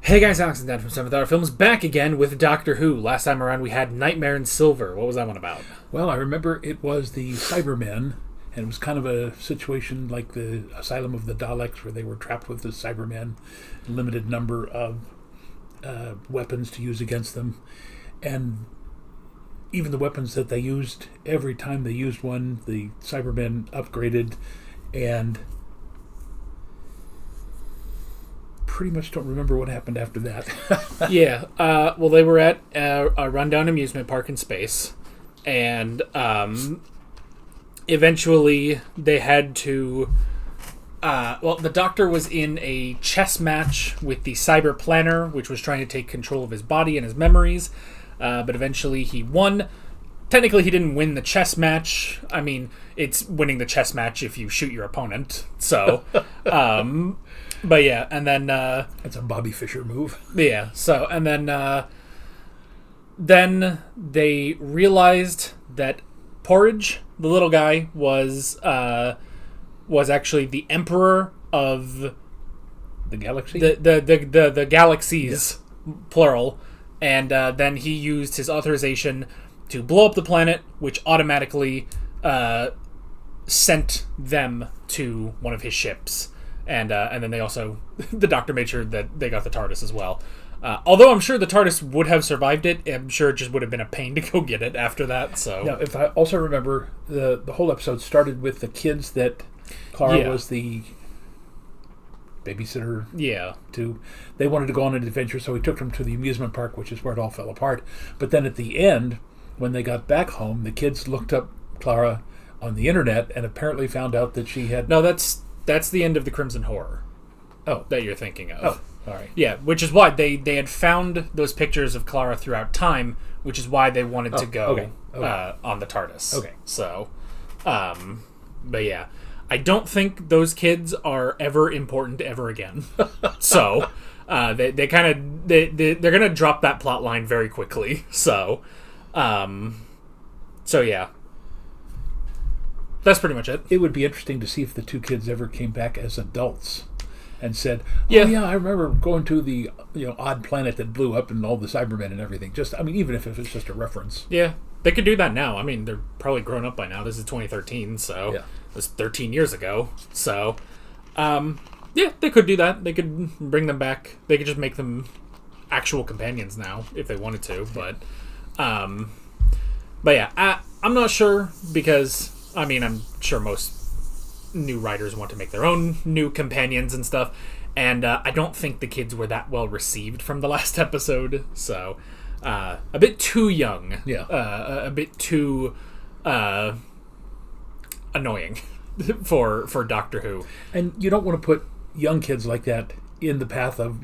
Hey guys, Alex and Dan from 7th Hour Films back again with Doctor Who. Last time around we had Nightmare in Silver. What was that one about? Well, I remember it was the Cybermen, and it was kind of a situation like the Asylum of the Daleks, where they were trapped with the Cybermen, limited number of weapons to use against them, and even the weapons that they used, every time they used one, the Cybermen upgraded, and pretty much don't remember what happened after that. Yeah, well, they were at a rundown amusement park in space, and eventually they had to... the Doctor was in a chess match with the Cyber Planner, which was trying to take control of his body and his memories, but eventually he won. Technically, he didn't win the chess match. I mean, it's winning the chess match if you shoot your opponent, so... But yeah, and then... That's a Bobby Fischer move. Yeah, so, and then they realized that Porridge, the little guy, was actually the emperor of... The galaxy? The galaxies, yeah. Plural. And then he used his authorization to blow up the planet, which automatically sent them to one of his ships. And then they also... The Doctor made sure that they got the TARDIS as well. Although I'm sure the TARDIS would have survived it, I'm sure it just would have been a pain to go get it after that, so... Now, if I also remember, the whole episode started with the kids that Clara was the babysitter to. They wanted to go on an adventure, so he took them to the amusement park, which is where it all fell apart. But then at the end, when they got back home, the kids looked up Clara on the internet and apparently found out that she had... No, that's the end of the Crimson Horror. Oh. That you're thinking of. Oh, all right. Yeah, which is why they had found those pictures of Clara throughout time, which is why they wanted to go on the TARDIS. Okay. So, but yeah. I don't think those kids are ever important ever again. So, they're going to drop that plot line very quickly. So yeah. That's pretty much it. It would be interesting to see if the two kids ever came back as adults and said, I remember going to the odd planet that blew up and all the Cybermen and everything. Even if it was just a reference. Yeah, they could do that now. I mean, they're probably grown up by now. This is 2013, so it was 13 years ago. So, they could do that. They could bring them back. They could just make them actual companions now if they wanted to. But yeah, I'm not sure because... I mean, I'm sure most new writers want to make their own new companions and stuff, and I don't think the kids were that well received from the last episode, so a bit too young, a bit too annoying for Doctor Who. And you don't want to put young kids like that in the path of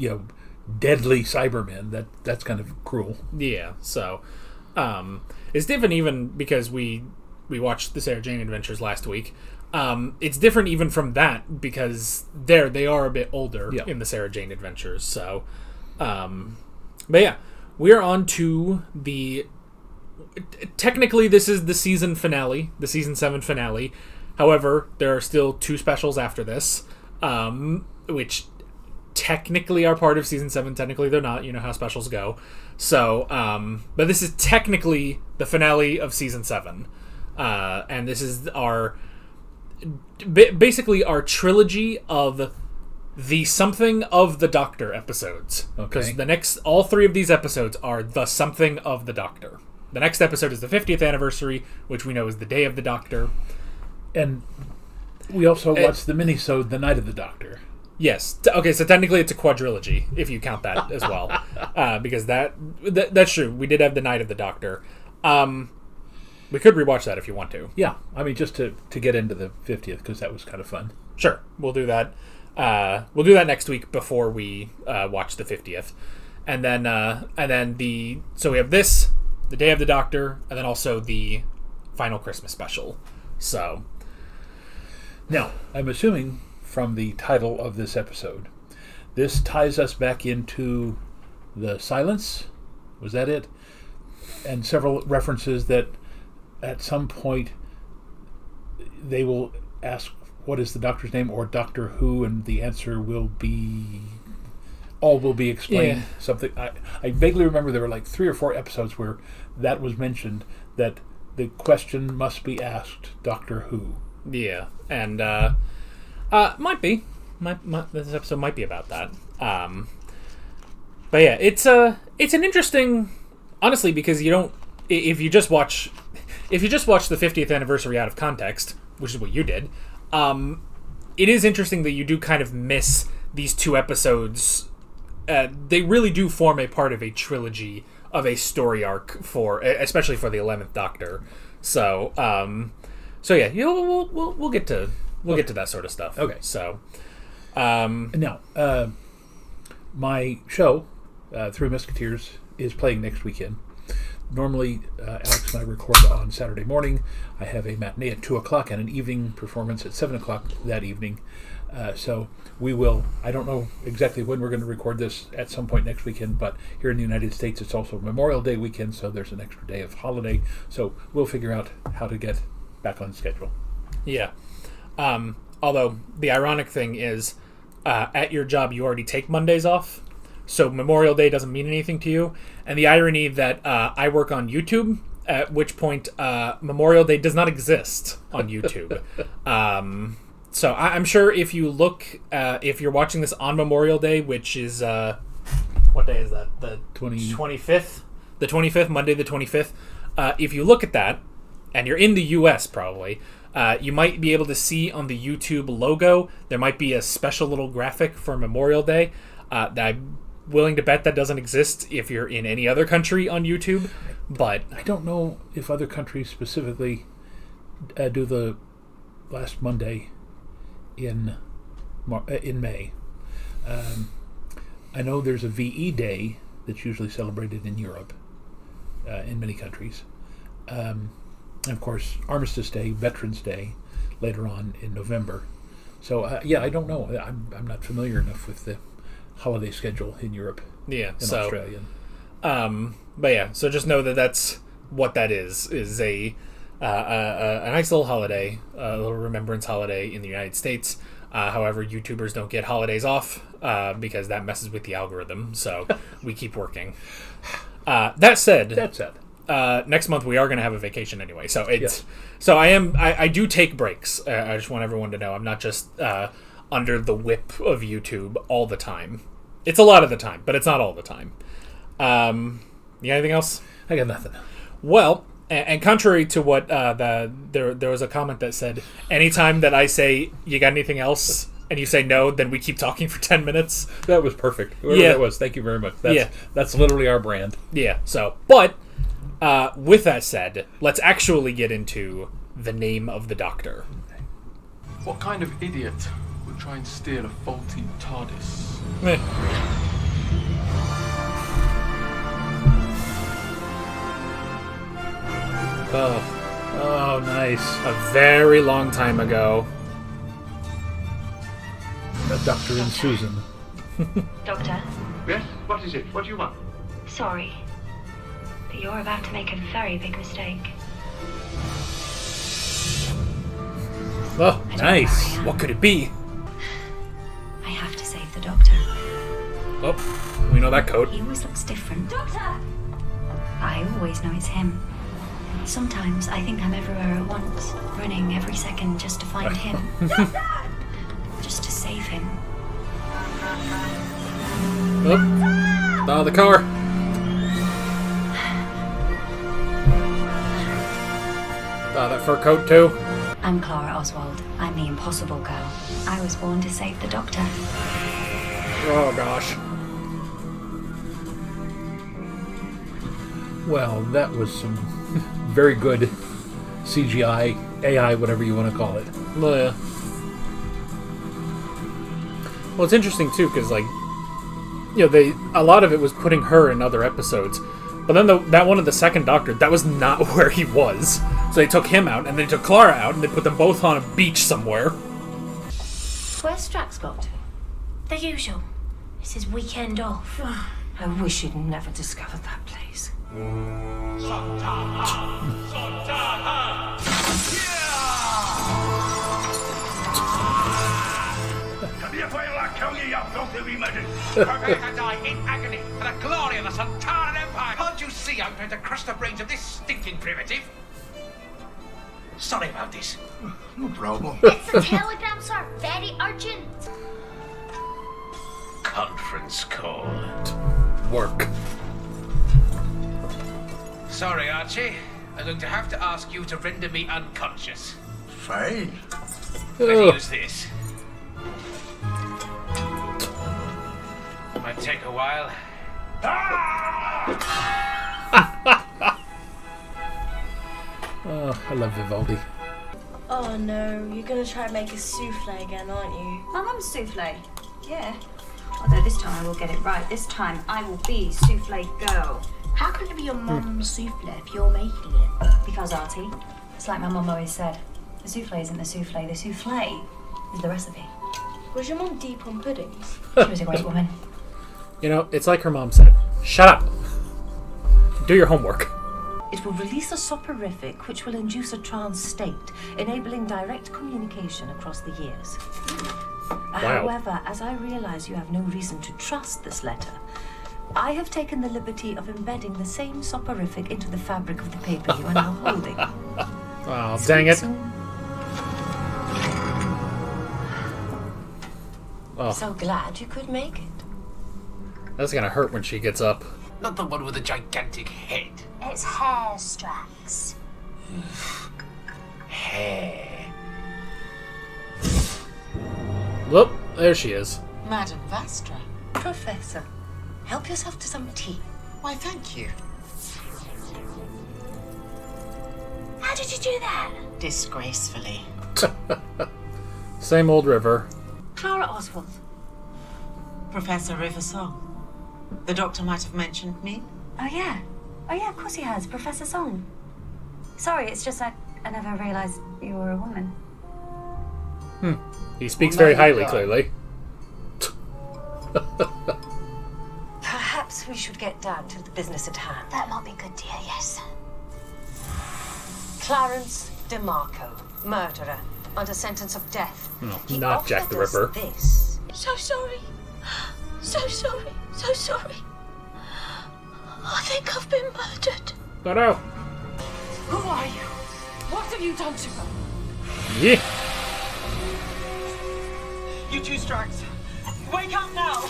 deadly Cybermen. That's kind of cruel. Yeah, so it's different even because we watched the Sarah Jane Adventures last week. It's different even from that because they are a bit older in the Sarah Jane Adventures. So, but yeah, we are on to the... Technically, this is the season finale, the season 7 finale. However, there are still 2 specials after this, which technically are part of season 7. Technically, they're not. You know how specials go. So, but this is technically the finale of season 7. And this is basically our trilogy of the Something of the Doctor episodes. Because all 3 of these episodes are the Something of the Doctor. The next episode is the 50th anniversary, which we know is the Day of the Doctor. And we also watched the minisode, The Night of the Doctor. Yes. Okay, so technically it's a quadrilogy, if you count that as well. Because that's true. We did have the Night of the Doctor. We could rewatch that if you want to. Yeah, just to get into the 50th, because that was kind of fun. Sure, we'll do that. We'll do that next week before we watch the 50th. And then so we have this, the Day of the Doctor, and then also the final Christmas special. So, now, I'm assuming from the title of this episode, this ties us back into the Silence. Was that it? And several references that at some point they will ask, what is the Doctor's name, or Doctor Who, and the answer will be all will be explained. Something I vaguely remember there were like 3 or 4 episodes where that was mentioned, that the question must be asked, Doctor Who. Yeah, and might be. This episode might be about that. But yeah, it's an interesting, honestly, because you don't, if you just watch the 50th anniversary out of context, which is what you did, it is interesting that you do kind of miss these 2 episodes. They really do form a part of a trilogy of a story arc especially for the 11th Doctor. So yeah, we'll get to that sort of stuff. Okay. So, now, my show, Three Musketeers, is playing next weekend. Normally, Alex and I record on Saturday morning. I have a matinee at 2 o'clock and an evening performance at 7 o'clock that evening. So we will, I don't know exactly when we're going to record this, at some point next weekend, but here in the United States it's also Memorial Day weekend, so there's an extra day of holiday. So we'll figure out how to get back on schedule. Yeah. Although the ironic thing is, at your job you already take Mondays off, so Memorial Day doesn't mean anything to you. And the irony that I work on YouTube, at which point Memorial Day does not exist on YouTube. So I'm sure if you look, if you're watching this on Memorial Day, which is, what day is that? The 25th? The 25th, Monday the 25th. If you look at that, and you're in the US probably, you might be able to see on the YouTube logo, there might be a special little graphic for Memorial Day that I'm willing to bet that doesn't exist if you're in any other country on YouTube. But I don't know if other countries specifically do the last Monday in May. I know there's a VE Day that's usually celebrated in Europe, in many countries. And of course, Armistice Day, Veterans Day, later on in November. So, I don't know. I'm not familiar enough with the holiday schedule in Europe and Australia. But yeah, so just know that that's what that is a nice little holiday, a little remembrance holiday in the United States. However, YouTubers don't get holidays off because that messes with the algorithm, so we keep working. That said, next month we are going to have a vacation anyway, so it's so I do take breaks. I just want everyone to know I'm not just under the whip of YouTube all the time. It's a lot of the time, but it's not all the time. You got anything else? I got nothing. Well, and contrary to what there was a comment that said, anytime that I say you got anything else and you say no, then we keep talking for 10 minutes. That was perfect. Whoever that was, thank you very much. That's literally our brand. Yeah. So, but with that said, let's actually get into the name of the Doctor. What kind of idiot would try and steal a faulty TARDIS? Oh, nice. A very long time ago. The Doctor and Susan. Doctor? Yes? What is it? What do you want? Sorry, but you're about to make a very big mistake. Oh, nice. What could it be? I have to save the Doctor. Oh, we know that code. He always looks different. Doctor! I always know it's him. Sometimes I think I'm everywhere at once, running every second just to find him. Just to save him. Oh, the car. That fur coat too. I'm Clara Oswald. I'm the Impossible Girl. I was born to save the Doctor. Oh gosh. Well, that was some very good CGI, AI, whatever you want to call it. Well, yeah. Well, it's interesting too, because a lot of it was putting her in other episodes, but then that one of the second Doctor, that was not where he was. So they took him out, and they took Clara out, and they put them both on a beach somewhere. Where's Strax got to? The usual. It's his weekend off. I wish you'd never discovered that place. Not to be measured. Prepare to die in agony for the glory of the Santaran Empire. Can't you see I'm trying to crush the brains of this stinking primitive? Sorry about this. No problem. It's a telegram, sir. Very urgent. Conference call. Work. Sorry, Archie. I'm going to have to ask you to render me unconscious. Fine. Let's use this. Might take a while. Oh, I love Vivaldi. Oh no, you're gonna try and make a souffle again, aren't you? My mum's souffle. Yeah. Although this time I will get it right. This time I will be souffle girl. How can it be your mum's souffle if you're making it? Because, Artie, it's like my mum always said. The souffle isn't the souffle. The souffle is the recipe. Was your mum deep on puddings? She was a great woman. You know, it's like her mom said. Shut up. Do your homework. It will release a soporific which will induce a trance state, enabling direct communication across the years. However, as I realize you have no reason to trust this letter, I have taken the liberty of embedding the same soporific into the fabric of the paper you are now holding. Oh, dang it. Oh, So glad you could make it. that's gonna hurt when she gets up. Not the one with the gigantic head. It's hair, Strax. Hair. Whoop, there she is. Madam Vastra. Professor, help yourself to some tea. Why, thank you. How did you do that? Disgracefully. Same old river. Clara Oswald. Professor Riversong. The doctor might have mentioned me. Oh, yeah. Oh, yeah, of course he has. Professor Song. Sorry, it's just I never realised you were a woman. He speaks very highly, clearly. Perhaps we should get down to the business at hand. That might be good, dear, yes. Clarence DeMarco, murderer, under sentence of death. No, He not Jack the offered us Ripper. This. So sorry. So sorry. So sorry. I think I've been murdered. But oh. Who are you? What have you done to her? Yeah. You two Strax. Wake up now!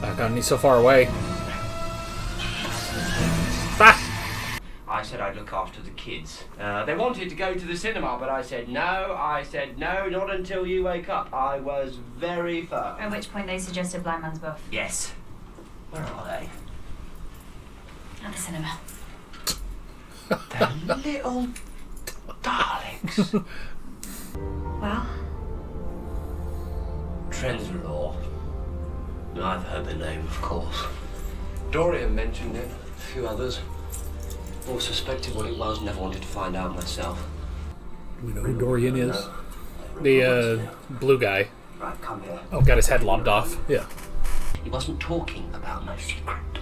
Oh god, he's so far away. Ah! I said I'd look after the kids. They wanted to go to the cinema, but I said no, not until you wake up. I was very firm. At which point they suggested Blind Man's Buff. Yes. Where are they? At the cinema. The little darlings. Well? Trenzalore. I've heard the name, of course. Dorian mentioned it, a few others. All suspected what it was, never wanted to find out myself. Do we know who Dorian is? The blue guy. Right, come here. Oh, got his head lopped off. Yeah. He wasn't talking about my secret.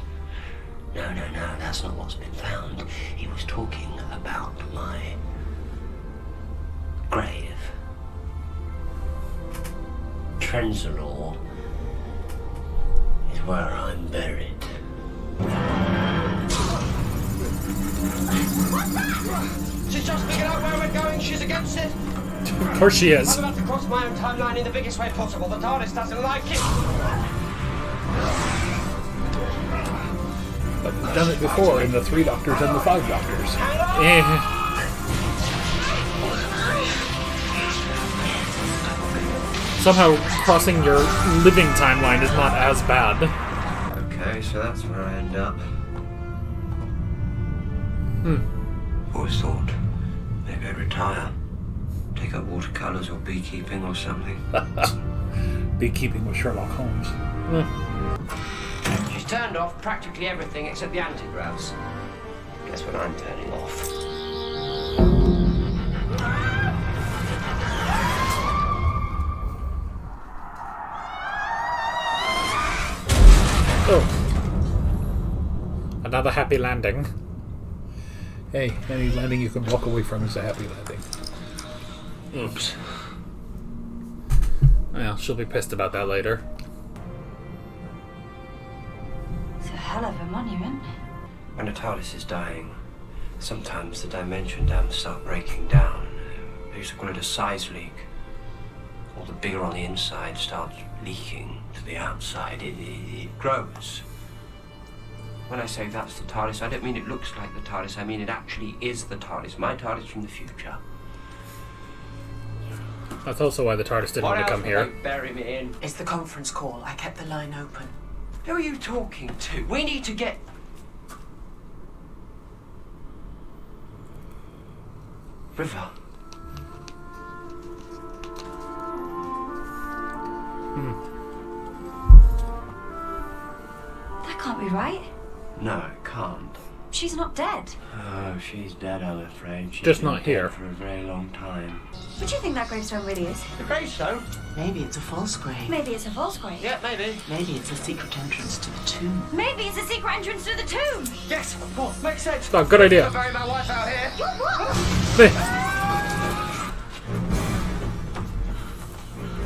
No, that's not what's been found. He was talking about my grave. Trenzalore is where I'm buried. She's just figured out where we're going. She's against it. Of course she is. I'm about to cross my own timeline in the biggest way possible. The TARDIS doesn't like it. But we've done it before in the 3 Doctors and the 5 Doctors. Eh. Somehow crossing your living timeline is not as bad. Okay, so that's where I end up. Always thought maybe I'd retire. Take up watercolours or beekeeping or something. Beekeeping with Sherlock Holmes. She's turned off practically everything except the anti-graphs. Guess what I'm turning off? Oh. Another happy landing. Hey, any landing you can walk away from is a happy landing. Oops. Well, she'll be pissed about that later. It's a hell of a monument. When a TARDIS is dying, sometimes the dimension dams start breaking down. They used to call it a size leak. All the bigger on the inside starts leaking to the outside. It grows. When I say that's the TARDIS, I don't mean it looks like the TARDIS. I mean it actually is the TARDIS. My TARDIS from the future. That's also why the TARDIS didn't want to come here. Bury me in. It's the conference call. I kept the line open. Who are you talking to? We need to get... River. That can't be right. No, it can't. She's not dead. Oh, she's dead, I'm afraid. She's Just been not here. dead for a very long time. What do you think that gravestone really is? The gravestone? Maybe it's a false grave. Maybe it's a false grave. Yeah, maybe. Maybe it's a secret entrance to the tomb. Maybe it's a secret entrance to the tomb. Yes, well, makes sense. Oh, good idea. I'll bury my wife out here. You what?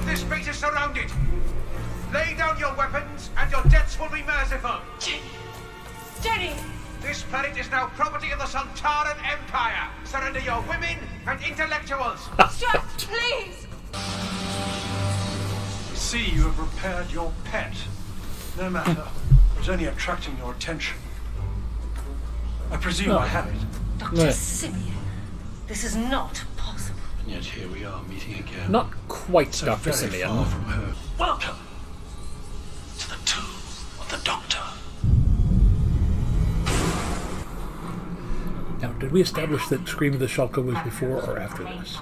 This base is surrounded. Lay down your weapons and your deaths will be merciful. Jenny! This planet is now property of the Santaran Empire. Surrender your women and intellectuals. Strax, please! See, you have repaired your pet. No matter. It was only attracting your attention. I presume I have it. Dr. Simeon, this is not possible. And yet here we are meeting again. Not quite So Dr. very Simeon. far from home. Welcome to the tomb of the Doctor. Now, did we establish that Scream of the Shulker was before or after this?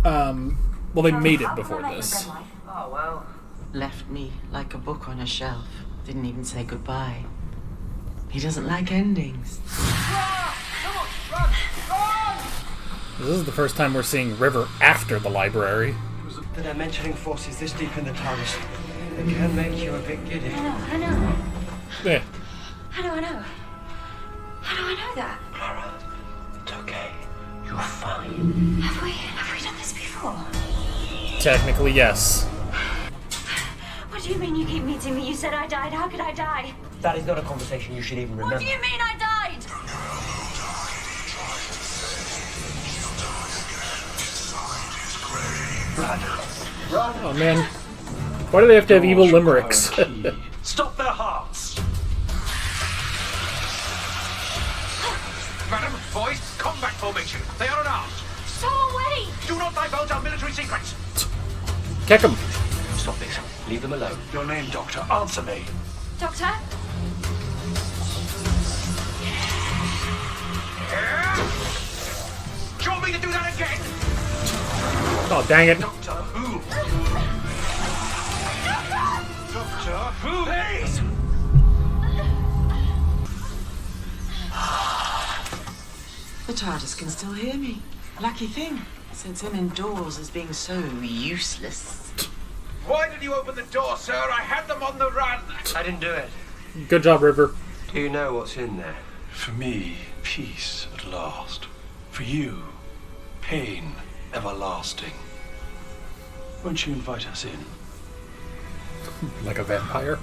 Well, they made it before this. Oh, well. Left me like a book on a shelf. Didn't even say goodbye. He doesn't like endings. This is the first time we're seeing River after the library. The dimensioning forces this deep in the TARDIS, they can make you a bit giddy. I know. Yeah. How do I know? How do I know that? Clara, it's okay. You're fine. Have we done this before? Technically, yes. What do you mean you keep meeting me? You said I died. How could I die? That is not a conversation you should even remember. What do you mean I died? Oh man. Why do they have to have evil limericks? Stop their hearts! Madam, boys, combat formation. They are unarmed. So away! Do not divulge our military secrets. Kick him. Stop this. Leave them alone. Your name, Doctor. Answer me. Doctor? Do you want me to do that again? Oh, dang it. Doctor Who? Doctor Who? Please! The TARDIS can still hear me. Lucky thing, since him indoors as being so useless. Why did you open the door, sir? I had them on the run. I didn't do it. Good job, River. Do you know what's in there? For me, peace at last. For you, pain everlasting. Won't you invite us in? Like a vampire?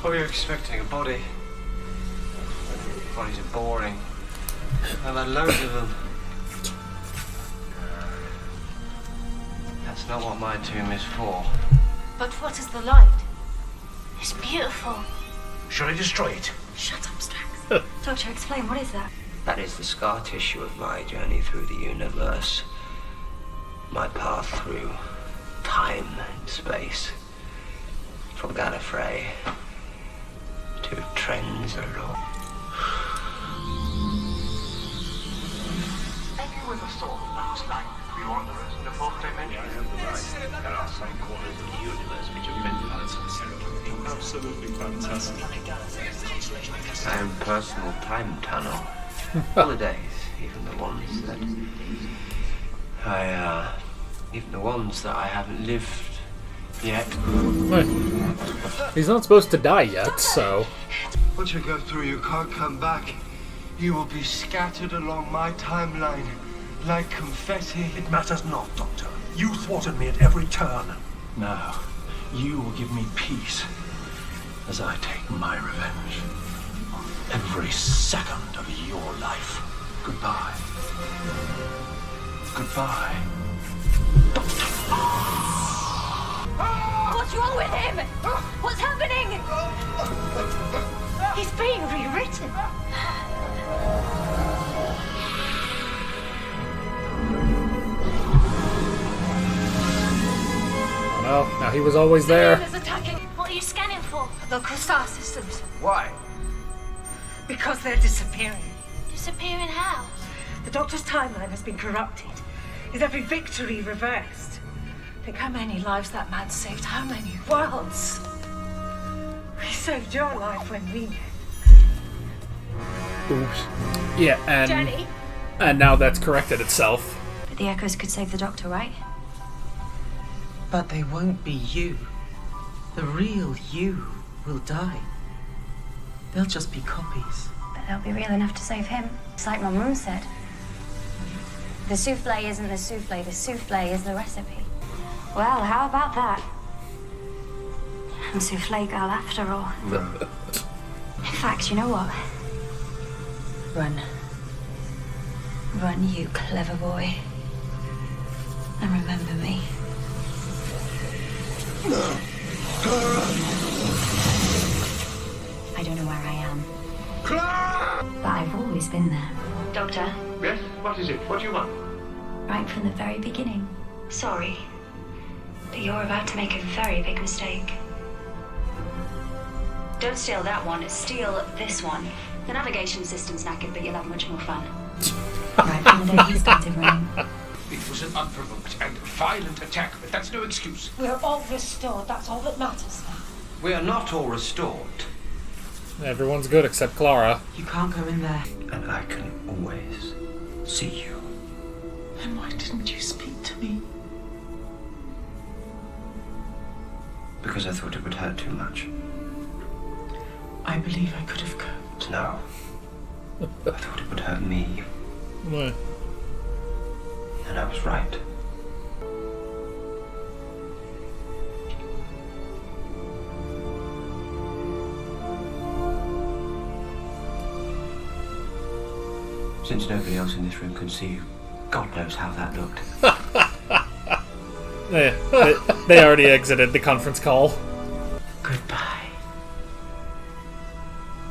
What were you expecting? A body? Bodies are boring. I've had loads of them. That's not what my tomb is for. But what is the light? It's beautiful. Shall I destroy it? Shut up, Strax. Doctor, explain. What is that? That is the scar tissue of my journey through the universe. My path through time and space. From Gallifrey to Trenzalore. Have you ever thought last night beyond the fourth dimension? There are some corners of the universe which are meant for Absolutely fantastic. My own personal time tunnel. Holidays, even the ones that even the ones that I haven't lived yet. He's not supposed to die yet, so. Once you go through, you can't come back. You will be scattered along my timeline like confetti. It matters not, Doctor. You thwarted me at every turn. Now, you will give me peace as I take my revenge on every second of your life. Goodbye. Goodbye. What's wrong with him? What's happening? He's being rewritten. Well, now he was always there. Is attacking. What are you scanning for? Local star systems. Why? Because they're disappearing. Disappearing how? The Doctor's timeline has been corrupted. With every victory reversed. Think how many lives that man saved. How many worlds. He saved your life when we met. Oops. Yeah, Jenny? and now that's corrected itself. But the echoes could save the Doctor, right? But they won't be you. The real you will die. They'll just be copies. But they'll be real enough to save him. It's like my mum said. The souffle isn't the souffle is the recipe. Well, how about that? I'm souffle girl after all. In fact, you know what? Run. Run, you clever boy. And remember me. No. Clara! I don't know where I am. Clara! But I've always been there. Doctor, Yes? What is it? What do you want? right from the very beginning. Sorry. But you're about to make a very big mistake. Don't steal that one, steal this one. The navigation system's knackered, but you'll have much more fun. Right from the day he started running. It was an unprovoked and violent attack, but that's no excuse. We're all restored. That's all that matters now. We are not all restored. Everyone's good except Clara. You can't go in there. And I can always see you. Then why didn't you speak to me? Because I thought it would hurt too much. I believe I could have coped. No. I thought it would hurt me. What? And I was right. Since nobody else in this room can see you, God knows how that looked. They already exited the conference call. Goodbye,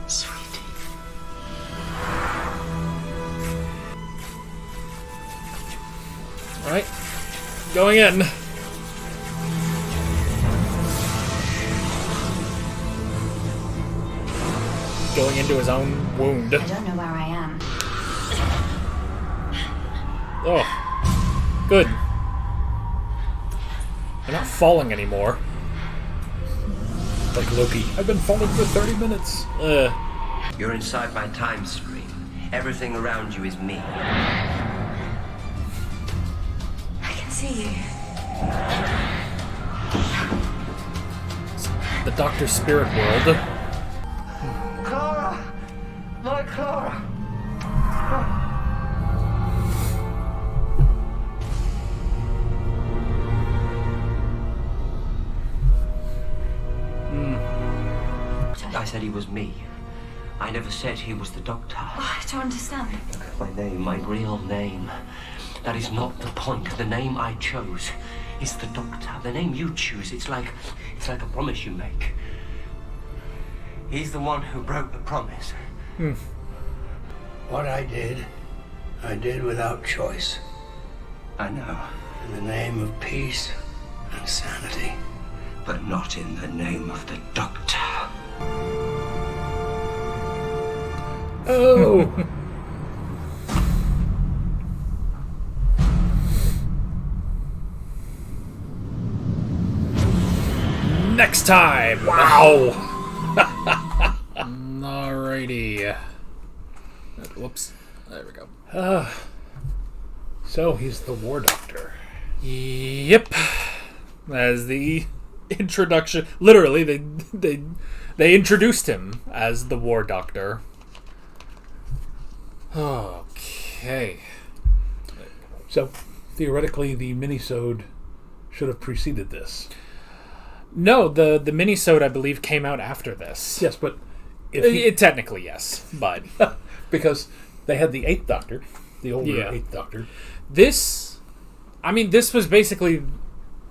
sweetie. Alright. Going in. Going into his own wound. I don't know where I am. Oh. Good. They're not falling anymore. Like Loki. I've been falling for 30 minutes. You're inside my time stream. Everything around you is me. I can see you. The Doctor's spirit world. Clara! My Clara! I said he was me. I never said he was the Doctor. Oh, I don't understand. My name, my real name. That is not the point. The name I chose is the Doctor. The name you choose, it's like a promise you make. He's the one who broke the promise. What I did without choice. I know. In the name of peace and sanity. But not in the name of the Doctor. Oh! Next time! Wow! Alrighty. Whoops. There we go. So he's the War Doctor. Yep. As the introduction, literally, they introduced him as the War Doctor. Okay. So theoretically, the minisode should have preceded this. No, the minisode, I believe, came out after this. Yes, but... technically, yes, but... because they had the 8th Doctor, the older 8th Doctor. This was basically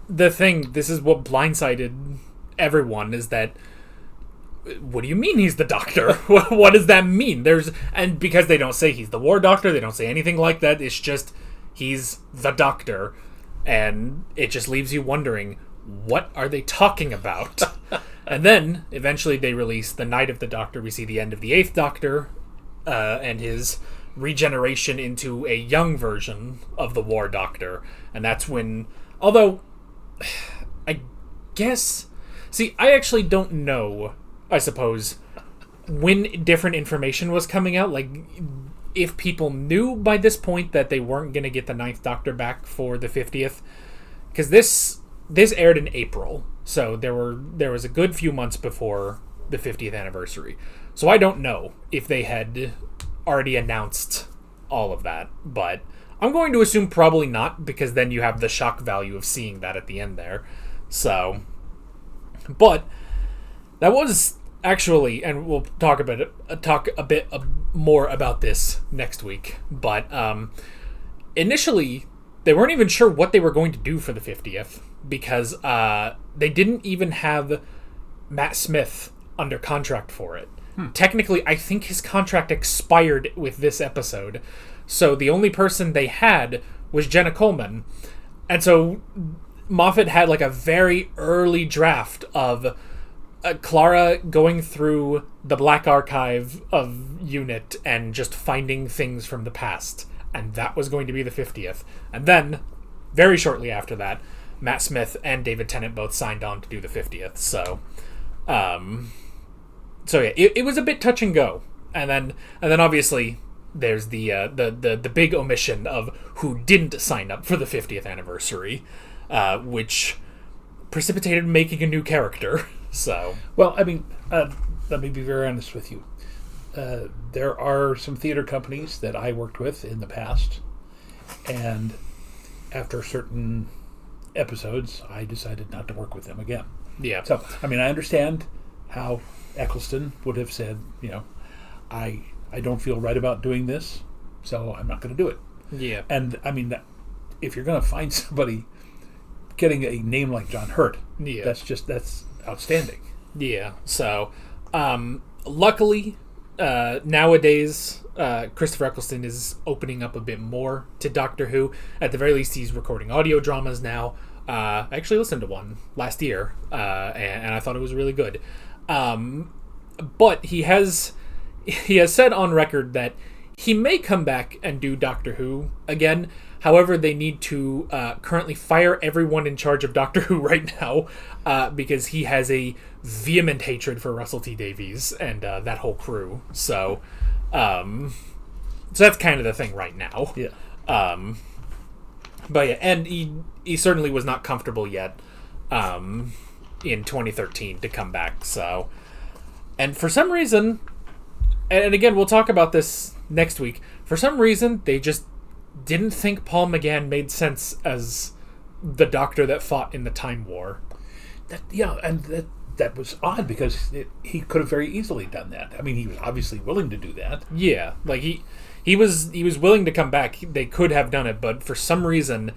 the thing. This is what blindsided everyone, is that... What do you mean he's the Doctor? What does that mean? And because they don't say he's the War Doctor, they don't say anything like that. It's just, he's the Doctor. And it just leaves you wondering, what are they talking about? And then, eventually, they release The Night of the Doctor. We see the end of the 8th Doctor, and his regeneration into a young version of the War Doctor. And that's when... Although, I guess... See, I actually don't know... I suppose, when different information was coming out, like, if people knew by this point that they weren't going to get the 9th Doctor back for the 50th, because this aired in April, so there was a good few months before the 50th anniversary. So I don't know if they had already announced all of that, but I'm going to assume probably not, because then you have the shock value of seeing that at the end there. So, but... That was actually, and we'll talk a bit more about this next week, but initially, they weren't even sure what they were going to do for the 50th, because they didn't even have Matt Smith under contract for it. Technically, I think his contract expired with this episode, so the only person they had was Jenna Coleman, and so Moffat had like a very early draft of Clara going through the Black Archive of UNIT and just finding things from the past. And that was going to be the 50th. And then, very shortly after that, Matt Smith and David Tennant both signed on to do the 50th. So yeah, it was a bit touch and go. And then obviously there's the big omission of who didn't sign up for the 50th anniversary, which precipitated making a new character. So, well, I mean, let me be very honest with you. There are some theater companies that I worked with in the past, and after certain episodes, I decided not to work with them again. Yeah. So, I mean, I understand how Eccleston would have said, I don't feel right about doing this, so I'm not going to do it. Yeah. And, I mean, if you're going to find somebody getting a name like John Hurt, that's outstanding. Yeah. So, luckily, nowadays, Christopher Eccleston is opening up a bit more to Doctor Who. At the very least, he's recording audio dramas now. I actually listened to one last year, and I thought it was really good. But he has said on record that he may come back and do Doctor Who again. However, they need to currently fire everyone in charge of Doctor Who right now, because he has a vehement hatred for Russell T Davies and that whole crew. So that's kind of the thing right now. Yeah. But yeah, and he certainly was not comfortable yet in 2013 to come back. So, and for some reason, and again, we'll talk about this next week. For some reason, they just didn't think Paul McGann made sense as the Doctor that fought in the Time War. That was odd, because he could have very easily done that. I mean, he was obviously willing to do that. Yeah, like he was willing to come back. They could have done it, but for some reason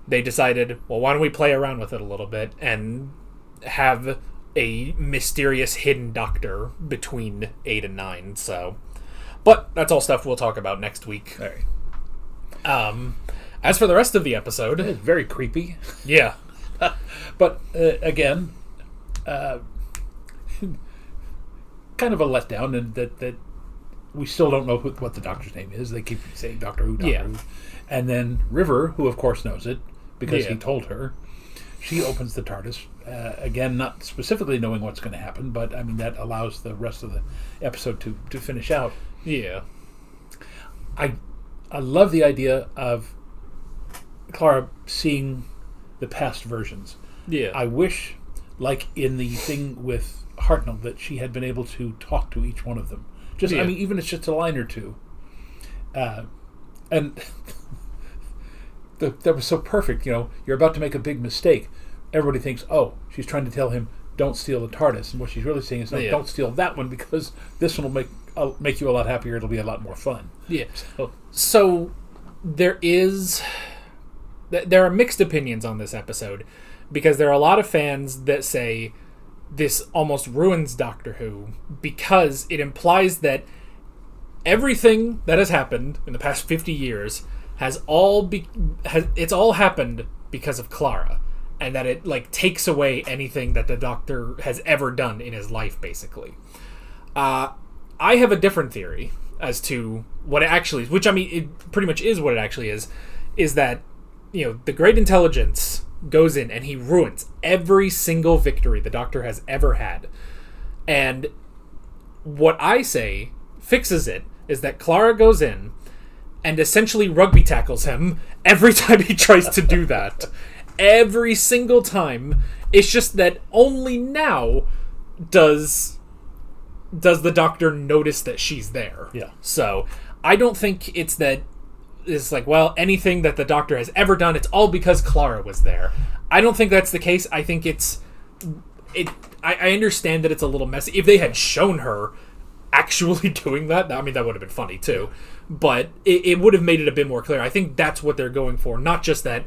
they decided, well, why don't we play around with it a little bit and have a mysterious hidden Doctor between 8 and 9. So, but that's all stuff we'll talk about next week. All right. As for the rest of the episode, it's very creepy. Yeah. But again, kind of a letdown, and that we still don't know what the Doctor's name is. They keep saying Doctor Who, Doctor Who. And then River, who of course knows it because he told her, she opens the TARDIS. Again, not specifically knowing what's going to happen, but I mean that allows the rest of the episode to finish out. Yeah. I love the idea of Clara seeing the past versions. Yeah. I wish, like in the thing with Hartnell, that she had been able to talk to each one of them. I mean, even if it's just a line or two. And that was so perfect. You're about to make a big mistake. Everybody thinks, oh, she's trying to tell him, don't steal the TARDIS. And what she's really saying is, no, don't steal that one, because this one will make you a lot happier. It'll be a lot more fun. Yeah. So there are mixed opinions on this episode, because there are a lot of fans that say this almost ruins Doctor Who because it implies that everything that has happened in the past 50 years it's all happened because of Clara, and that it takes away anything that the Doctor has ever done in his life, basically. I have a different theory as to what it actually is, which, I mean, it pretty much is what it actually is that, the Great Intelligence goes in and he ruins every single victory the Doctor has ever had. And what I say fixes it is that Clara goes in and essentially rugby tackles him every time he tries to do that. Every single time. It's just that only now does the Doctor notice that she's there. Yeah. So I don't think it's anything that the Doctor has ever done, it's all because Clara was there. I don't think that's the case. I think I understand that it's a little messy. If they had shown her actually doing that, I mean, that would have been funny too. But it would have made it a bit more clear. I think that's what they're going for. Not just that,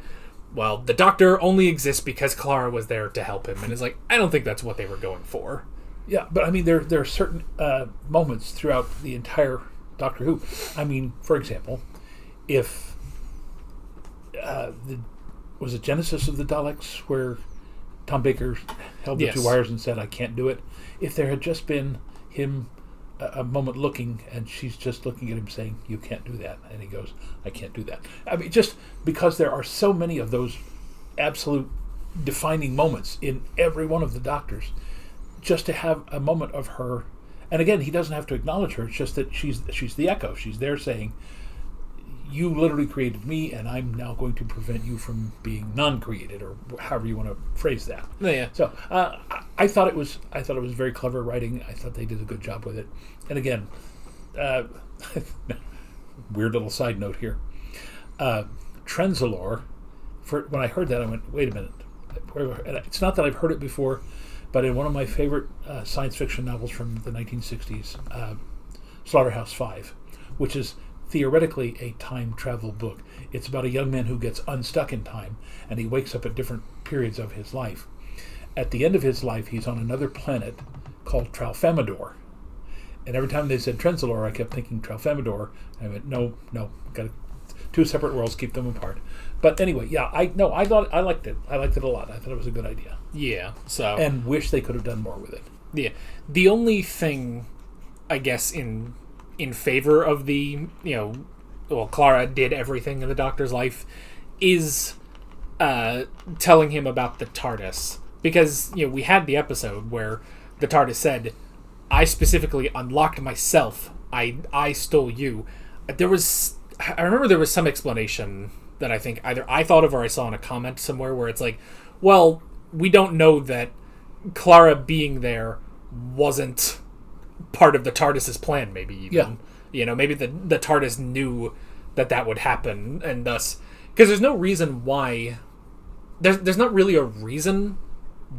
well, the Doctor only exists because Clara was there to help him. And it's I don't think that's what they were going for. Yeah, but I mean, there are certain moments throughout the entire Doctor Who. I mean, for example, if was it Genesis of the Daleks where Tom Baker held the two wires and said, I can't do it? If there had just been him a moment looking, and she's just looking at him saying, you can't do that, and he goes, I can't do that. I mean, just because there are so many of those absolute defining moments in every one of the Doctors, just to have a moment of her, and again, he doesn't have to acknowledge her, it's just that she's the echo. She's there saying, you literally created me, and I'm now going to prevent you from being non-created, or however you want to phrase that. Yeah. So I thought it was very clever writing. I thought they did a good job with it. And again, weird little side note here. Trenzalore. When I heard that, I went, wait a minute. And it's not that I've heard it before, but in one of my favorite science fiction novels from the 1960s, Slaughterhouse-Five, which is theoretically a time travel book. It's about a young man who gets unstuck in time, and he wakes up at different periods of his life. At the end of his life, he's on another planet called Tralfamadore. And every time they said Trenzalore, I kept thinking Tralfamadore. I went, no, got two separate worlds, keep them apart. But anyway, yeah, I liked it. I liked it a lot. I thought it was a good idea. Yeah. So and wish they could have done more with it. Yeah. The only thing, I guess, in favor of the, Clara did everything in the Doctor's life, is telling him about the TARDIS. Because, we had the episode where the TARDIS said, I specifically unlocked myself. I stole you. I remember there was some explanation that I think either I thought of or I saw in a comment somewhere where it's well, we don't know that Clara being there wasn't part of the TARDIS's plan, maybe even. Yeah. Maybe the TARDIS knew that would happen, and thus... Because there's no reason why... There's not really a reason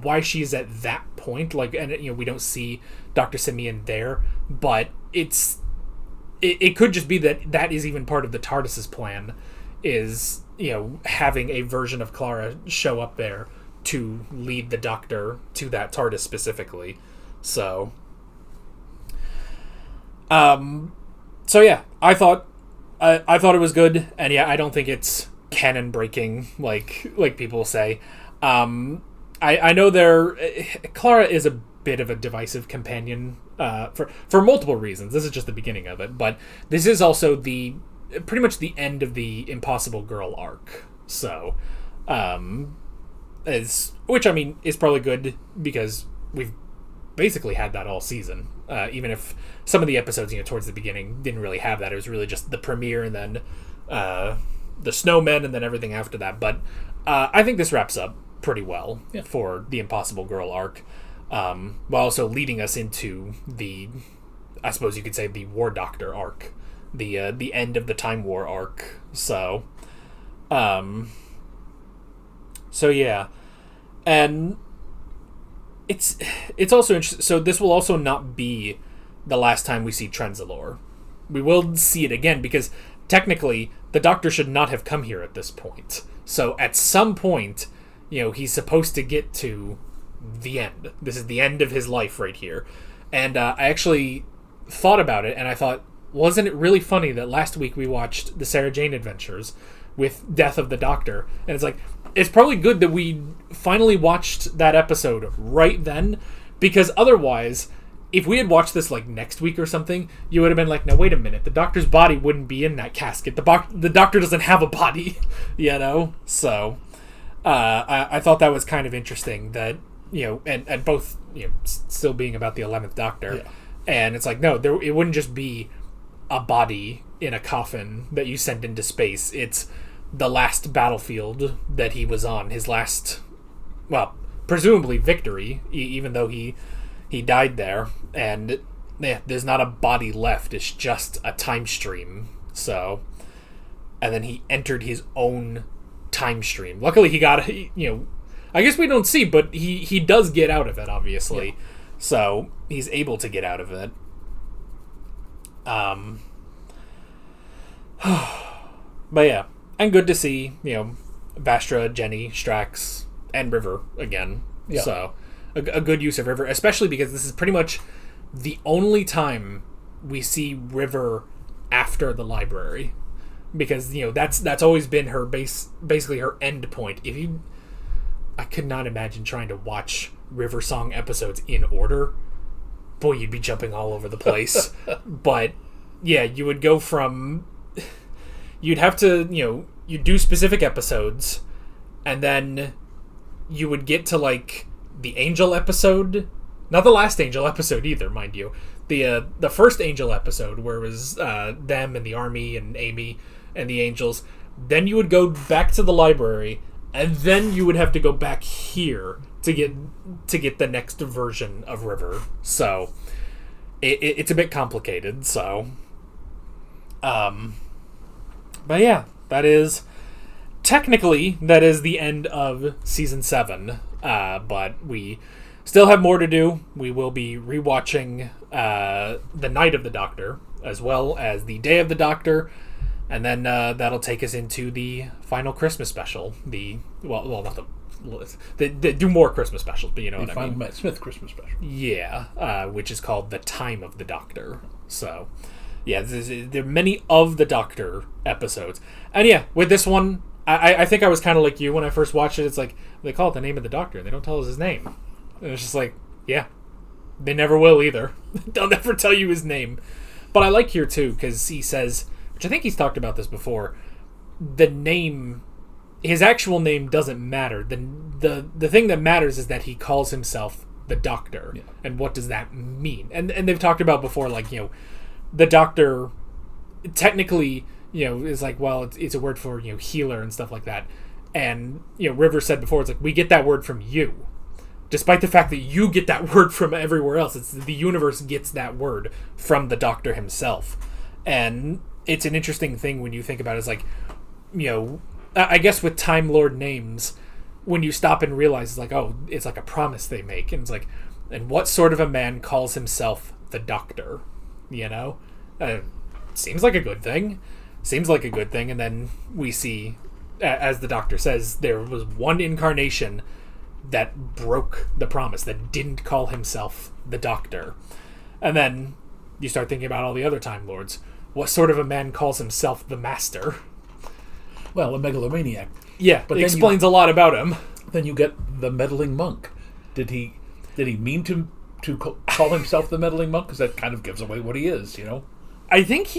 why she's at that point. And we don't see Dr. Simeon there, but it could just be that is even part of the TARDIS's plan, is, having a version of Clara show up there to lead the Doctor to that TARDIS specifically. So... So yeah, I thought it was good, and yeah, I don't think it's canon breaking like people say. I know Clara is a bit of a divisive companion for multiple reasons. This is just the beginning of it, but this is also pretty much the end of the Impossible Girl arc. So, which I mean is probably good because we've basically had that all season. Even if some of the episodes, towards the beginning didn't really have that. It was really just the premiere and then the snowmen and then everything after that. But I think this wraps up pretty well for the Impossible Girl arc, while also leading us into I suppose you could say, the War Doctor arc, the end of the Time War arc. So, So yeah, and it's also interesting. So this will also not be the last time we see Trenzalore. We will see it again because technically the Doctor should not have come here at this point. So at some point, he's supposed to get to the end. This is the end of his life right here. And I actually thought about it, and I thought, wasn't it really funny that last week we watched the Sarah Jane Adventures with Death of the Doctor? And it's like, it's probably good that we finally watched that episode right then, because otherwise, if we had watched this like next week or something, you would have been like, no, wait a minute, the Doctor's body wouldn't be in that casket. The Doctor doesn't have a body, So, I thought that was kind of interesting that, and both, still being about the 11th Doctor. Yeah. And it's like, no, it wouldn't just be a body in a coffin that you send into space. It's the last battlefield that he was on. His last, well, presumably victory, even though he died there. And there's not a body left. It's just a time stream. So, and then he entered his own time stream. Luckily he got, I guess we don't see, but he does get out of it, obviously. Yeah. So he's able to get out of it. But yeah, and good to see, Vastra, Jenny, Strax, and River again. Yeah. So a good use of River, especially because this is pretty much the only time we see River after the library. Because, that's always been her basically her end point. I could not imagine trying to watch River Song episodes in order. Boy, you'd be jumping all over the place. But yeah, you would go from, you'd have to, you do specific episodes, and then you would get to like the Angel episode, not the last Angel episode either, mind you. The first Angel episode where it was them and the army and Amy and the Angels. Then you would go back to the library, and then you would have to go back here to get the next version of River. So it's a bit complicated. So, but yeah, that is technically the end of season 7. But we still have more to do. We will be rewatching the Night of the Doctor as well as the Day of the Doctor. And then that'll take us into the final Christmas special. Not they do more Christmas specials, but you know what I mean. The final Matt Smith Christmas special. Yeah, which is called The Time of the Doctor. So, yeah, there are many of the Doctor episodes. And yeah, with this one, I think I was kind of like you when I first watched it. It's like, they call it The Name of the Doctor. They don't tell us his name. And it's just like, yeah, they never will either. They'll never tell you his name. But I like here, too, because he says, which I think he's talked about this before, the name, his actual name doesn't matter. The thing that matters is that he calls himself the Doctor. Yeah. And what does that mean? And they've talked about before, like, the Doctor technically, is like, well, it's a word for, healer and stuff like that. And, River said before, it's like, we get that word from you. Despite the fact that you get that word from everywhere else. It's the universe gets that word from the Doctor himself. And it's an interesting thing when you think about it. It's like, I guess with Time Lord names, when you stop and realize, it's like, oh, it's like a promise they make. And it's like, and what sort of a man calls himself the Doctor? Seems like a good thing. And then we see, as the Doctor says, there was one incarnation that broke the promise, that didn't call himself the Doctor. And then you start thinking about all the other Time Lords. What sort of a man calls himself the Master? Well, a megalomaniac. Yeah, but it explains a lot about him. Then you get the meddling monk. Did he mean to call himself the meddling monk? Because that kind of gives away what he is, I think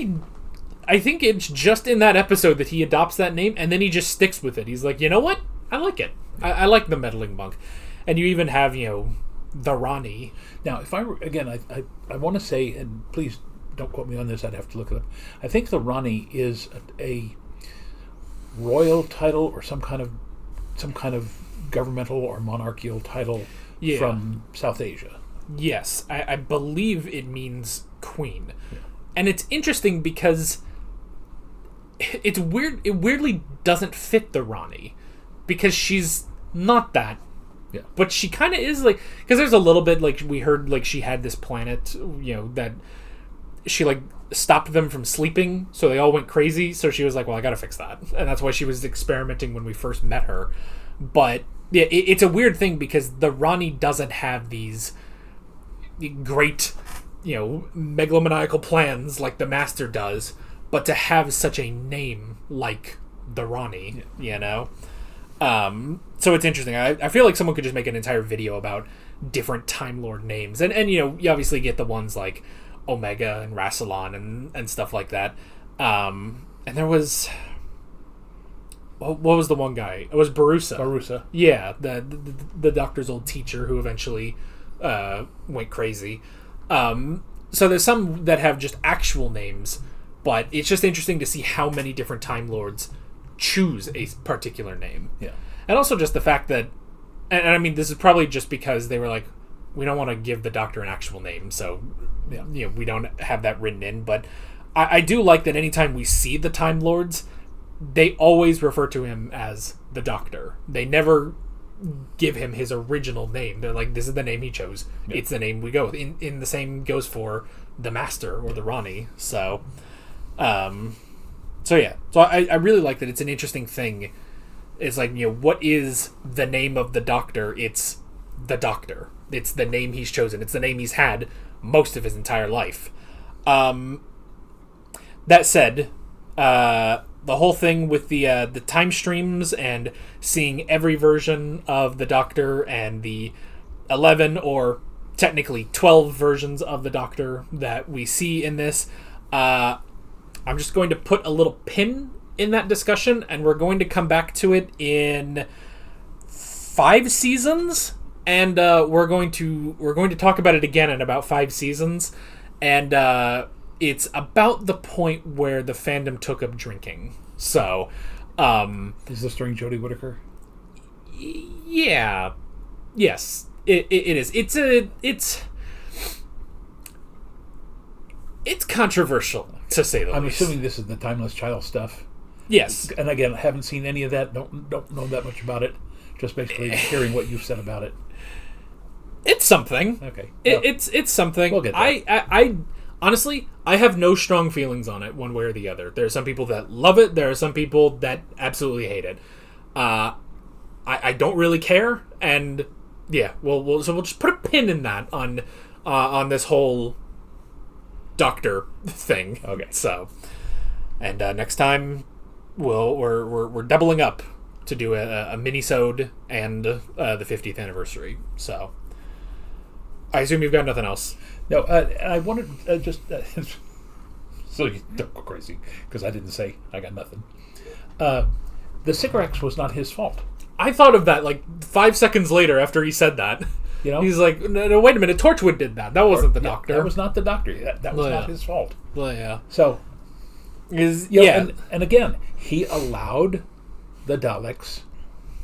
it's just in that episode that he adopts that name, and then he just sticks with it. He's like, you know what? I like it. I like the meddling monk. And you even have, the Ronnie. Now, if I want to say, and please don't quote me on this, I'd have to look it up. I think the Ronnie is a royal title or some kind of governmental or monarchical title from South Asia. Yes, I believe it means queen. Yeah. And it's interesting because it's weird. It weirdly doesn't fit the Ronnie, because she's not that. Yeah. But she kind of is, like, because there's a little bit, like, we heard, like, she had this planet, that she, like, stopped them from sleeping, so they all went crazy. So she was like, well, I gotta fix that, and that's why she was experimenting when we first met her. But yeah, it's a weird thing, because the Ronnie doesn't have these great, megalomaniacal plans like the Master does, but to have such a name like the Ronnie, so it's interesting. I feel like someone could just make an entire video about different Time Lord names, and you obviously get the ones like Omega and Rassilon and stuff like that. And there was, what was the one guy? It was Barusa. Yeah, the Doctor's old teacher who eventually went crazy. So there's some that have just actual names, but it's just interesting to see how many different Time Lords choose a particular name. Yeah. And also just the fact that, and I mean, this is probably just because they were like, we don't want to give the Doctor an actual name, so we don't have that written in. But I do like that anytime we see the Time Lords, they always refer to him as the Doctor. They never give him his original name. They're like, this is the name he chose. Yeah. It's the name we go with. In the same goes for the Master or the Ronnie. So yeah. So I really like that. It's an interesting thing. It's like, what is the name of the Doctor? It's the Doctor. It's the name he's chosen. It's the name he's had most of his entire life. That said, the whole thing with the time streams and seeing every version of the Doctor and the 11 or technically 12 versions of the Doctor that we see in this, I'm just going to put a little pin in that discussion, and we're going to come back to it in 5 seasons, and we're going to talk about it again in about 5 seasons, and it's about the point where the fandom took up drinking. So, is this during Jodie Whittaker? Yeah, yes, it is. It's controversial, to say the least. I'm assuming this is the Timeless Child stuff. Yes. And again, I haven't seen any of that. Don't know that much about it. Just basically hearing what you've said about it. It's something. Okay. It's something. We'll get there. I honestly, I have no strong feelings on it one way or the other. There are some people that love it. There are some people that absolutely hate it. I don't really care. And yeah, so we'll just put a pin in that on this whole Doctor thing. Okay. So, and next time we're doubling up to do a mini-sode and the 50th anniversary. So, I assume you've got nothing else. No, I wanted just so you don't go crazy, because I didn't say I got nothing. The Sycorax was not his fault. I thought of that like 5 seconds later after he said that. He's like, no, wait a minute, Torchwood did that. That wasn't the Doctor. That was not the Doctor. That was not his fault. Well, yeah. So, and again, he allowed the Daleks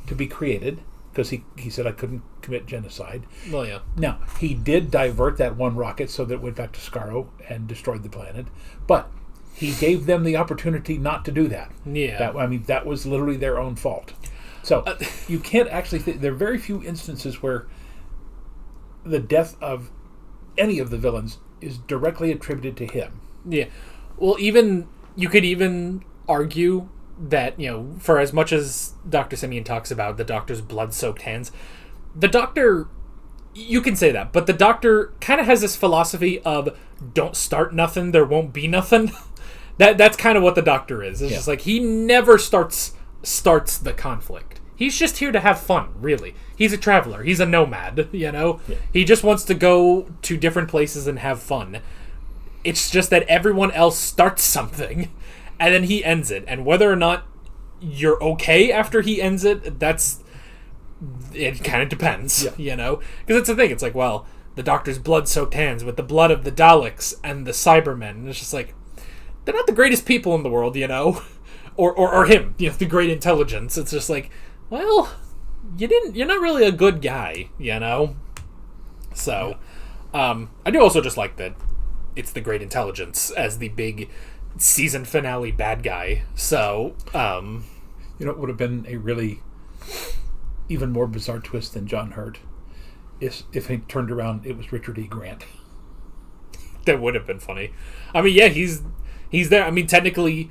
to be created, because he said I couldn't commit genocide. Well, yeah. Now, he did divert that one rocket so that it went back to Skaro and destroyed the planet, but he gave them the opportunity not to do that. Yeah. That was literally their own fault. So, you can't actually... there are very few instances where the death of any of the villains is directly attributed to him. Yeah. Well, you could even argue that, for as much as Dr. Simeon talks about the Doctor's blood-soaked hands, the Doctor, you can say that, but the Doctor kind of has this philosophy of don't start nothing, there won't be nothing. That's kind of what the Doctor is. It's just like, he never starts the conflict. He's just here to have fun, really. He's a traveler. He's a nomad, Yeah. He just wants to go to different places and have fun. It's just that everyone else starts something, and then he ends it. And whether or not you're okay after he ends it, it kind of depends, Because it's the thing. It's like, well, the Doctor's blood-soaked hands with the blood of the Daleks and the Cybermen. And it's just like, they're not the greatest people in the world, or him, the great intelligence. It's just like, well, you're not really a good guy, So, I do also just like that it's the great intelligence as the big season finale bad guy. So, you know, it would have been a really even more bizarre twist than John Hurt if he turned around, it was Richard E. Grant. That would have been funny. I mean, yeah, he's there. I mean, technically,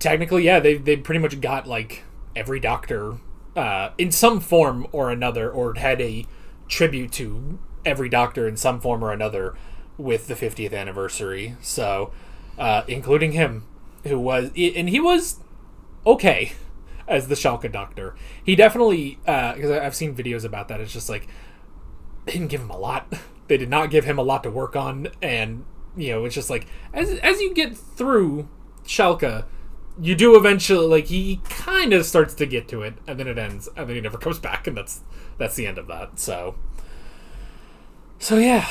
yeah, they pretty much got like every Doctor in some form or another, or had a tribute to every Doctor in some form or another with the 50th anniversary. So, including him, he was okay as the Schalke Doctor. He definitely, because I've seen videos about that, it's just like, they didn't give him a lot. They did not give him a lot to work on, and, you know, it's just like, as you get through Schalke, you do eventually, like, he kind of starts to get to it, and then it ends, and then he never comes back, and that's the end of that, so yeah.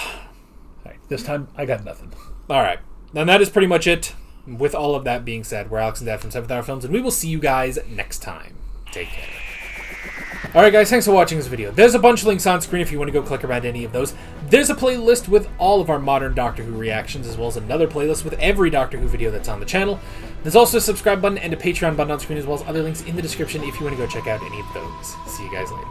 All right, this time, I got nothing. Alright, and that is pretty much it. With all of that being said, we're Alex and Dad from 7th Hour Films, and we will see you guys next time. Take care. Alright guys, thanks for watching this video. There's a bunch of links on screen if you want to go click around any of those. There's a playlist with all of our modern Doctor Who reactions, as well as another playlist with every Doctor Who video that's on the channel. There's also a subscribe button and a Patreon button on screen, as well as other links in the description if you want to go check out any of those. See you guys later.